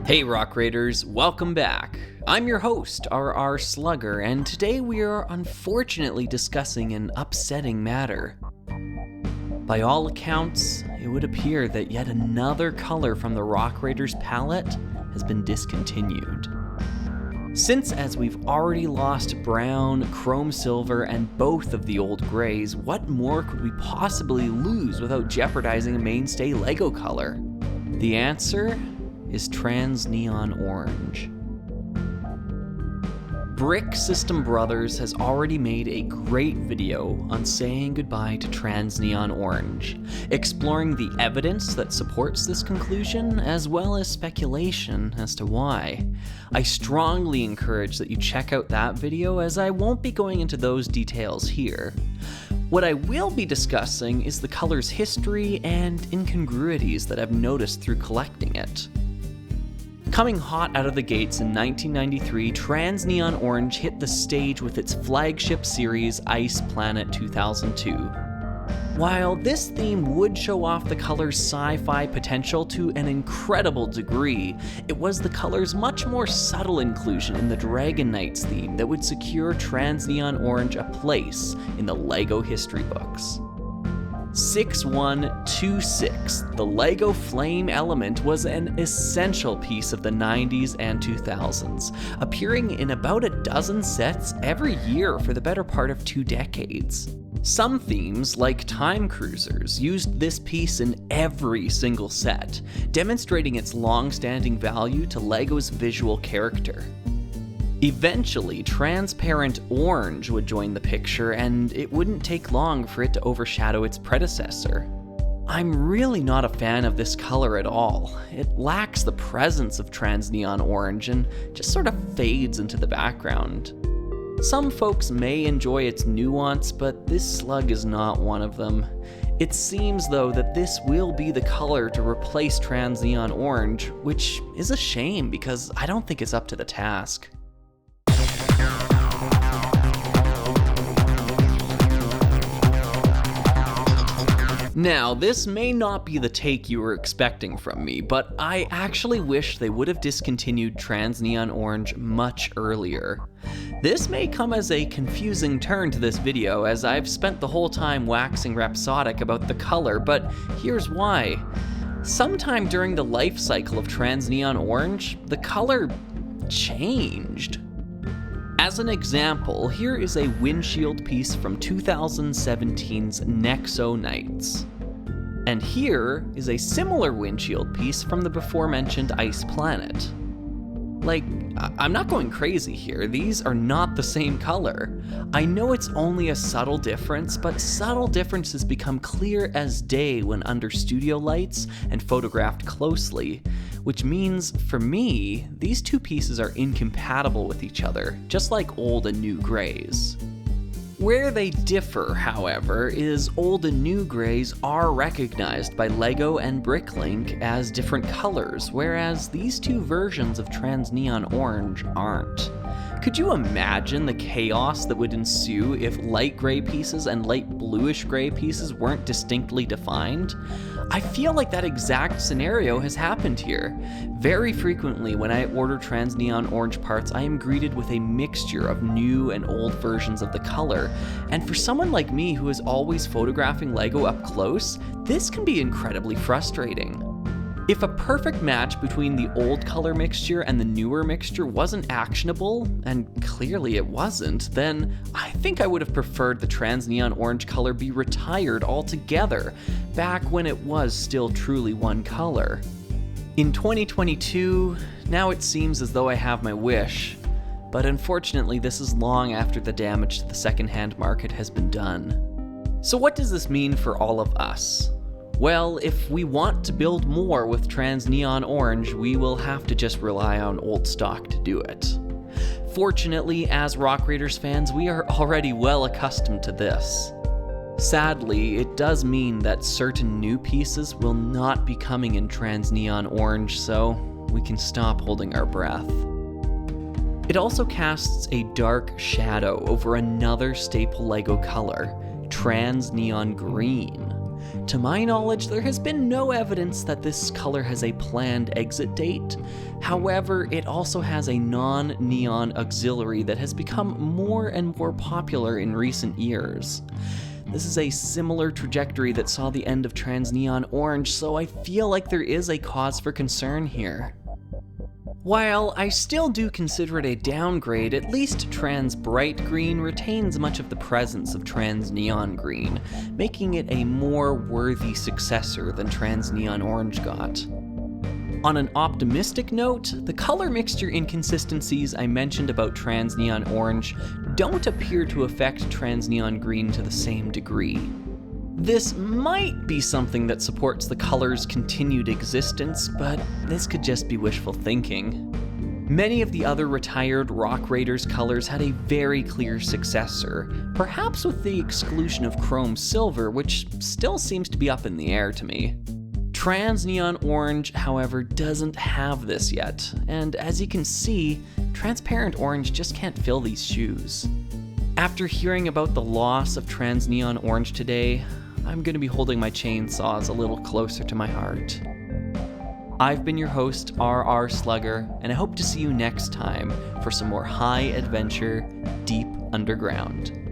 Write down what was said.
Hey Rock Raiders, welcome back. I'm your host, RR Slugger, and today we are unfortunately discussing an upsetting matter. By all accounts, it would appear that yet another color from the Rock Raiders palette has been discontinued. Since as we've already lost brown, chrome silver, and both of the old grays, what more could we possibly lose without jeopardizing a mainstay LEGO color? The answer is trans neon orange. Brick System Brothers has already made a great video on saying goodbye to trans neon orange, exploring the evidence that supports this conclusion as well as speculation as to why. I strongly encourage that you check out that video, as I won't be going into those details here. What I will be discussing is the color's history and incongruities that I've noticed through collecting it. Coming hot out of the gates in 1993, Trans Neon Orange hit the stage with its flagship series, Ice Planet 2002. While this theme would show off the color's sci-fi potential to an incredible degree, it was the color's much more subtle inclusion in the Dragon Knights theme that would secure Trans Neon Orange a place in the LEGO history books. 6126, the LEGO Flame element, was an essential piece of the 90s and 2000s, appearing in about a dozen sets every year for the better part of 2 decades. Some themes, like Time Cruisers, used this piece in every single set, demonstrating its long-standing value to LEGO's visual character. Eventually, transparent orange would join the picture, and it wouldn't take long for it to overshadow its predecessor. I'm really not a fan of this color at all. It lacks the presence of trans neon orange and just sort of fades into the background. Some folks may enjoy its nuance, but this slug is not one of them. It seems though that this will be the color to replace trans neon orange, which is a shame because I don't think it's up to the task. Now, this may not be the take you were expecting from me, but I actually wish they would have discontinued Trans Neon Orange much earlier. This may come as a confusing turn to this video, as I've spent the whole time waxing rhapsodic about the color, but here's why. Sometime during the life cycle of Trans Neon Orange, the color changed. As an example, here is a windshield piece from 2017's Nexo Knights. And here is a similar windshield piece from the before-mentioned Ice Planet. Like, I'm not going crazy here, these are not the same color. I know it's only a subtle difference, but subtle differences become clear as day when under studio lights and photographed closely, which means, for me, these two pieces are incompatible with each other, just like old and new grays. Where they differ, however, is old and new grays are recognized by LEGO and Bricklink as different colors, whereas these two versions of Trans Neon Orange aren't. Could you imagine the chaos that would ensue if light gray pieces and light bluish gray pieces weren't distinctly defined? I feel like that exact scenario has happened here. Very frequently when I order Trans Neon Orange parts, I am greeted with a mixture of new and old versions of the color, and for someone like me who is always photographing LEGO up close, this can be incredibly frustrating. If a perfect match between the old color mixture and the newer mixture wasn't actionable, and clearly it wasn't, then I think I would have preferred the Trans Neon Orange color be retired altogether, back when it was still truly one color. In 2022, now it seems as though I have my wish, but unfortunately this is long after the damage to the secondhand market has been done. So what does this mean for all of us? Well, if we want to build more with Trans Neon Orange, we will have to just rely on old stock to do it. Fortunately, as Rock Raiders fans, we are already well accustomed to this. Sadly, it does mean that certain new pieces will not be coming in Trans Neon Orange, so we can stop holding our breath. It also casts a dark shadow over another staple LEGO color, Trans Neon Green. To my knowledge, there has been no evidence that this color has a planned exit date. However, it also has a non-neon auxiliary that has become more and more popular in recent years. This is a similar trajectory that saw the end of trans neon orange, so I feel like there is a cause for concern here. While I still do consider it a downgrade, at least trans bright green retains much of the presence of trans neon green, making it a more worthy successor than trans neon orange got. On an optimistic note, the color mixture inconsistencies I mentioned about trans neon orange don't appear to affect trans neon green to the same degree. This might be something that supports the color's continued existence, but this could just be wishful thinking. Many of the other retired Rock Raiders colors had a very clear successor, perhaps with the exclusion of Chrome Silver, which still seems to be up in the air to me. Trans Neon Orange, however, doesn't have this yet, and as you can see, Transparent Orange just can't fill these shoes. After hearing about the loss of Trans Neon Orange today, I'm going to be holding my chainsaws a little closer to my heart. I've been your host, RR Slugger, and I hope to see you next time for some more high adventure, deep underground.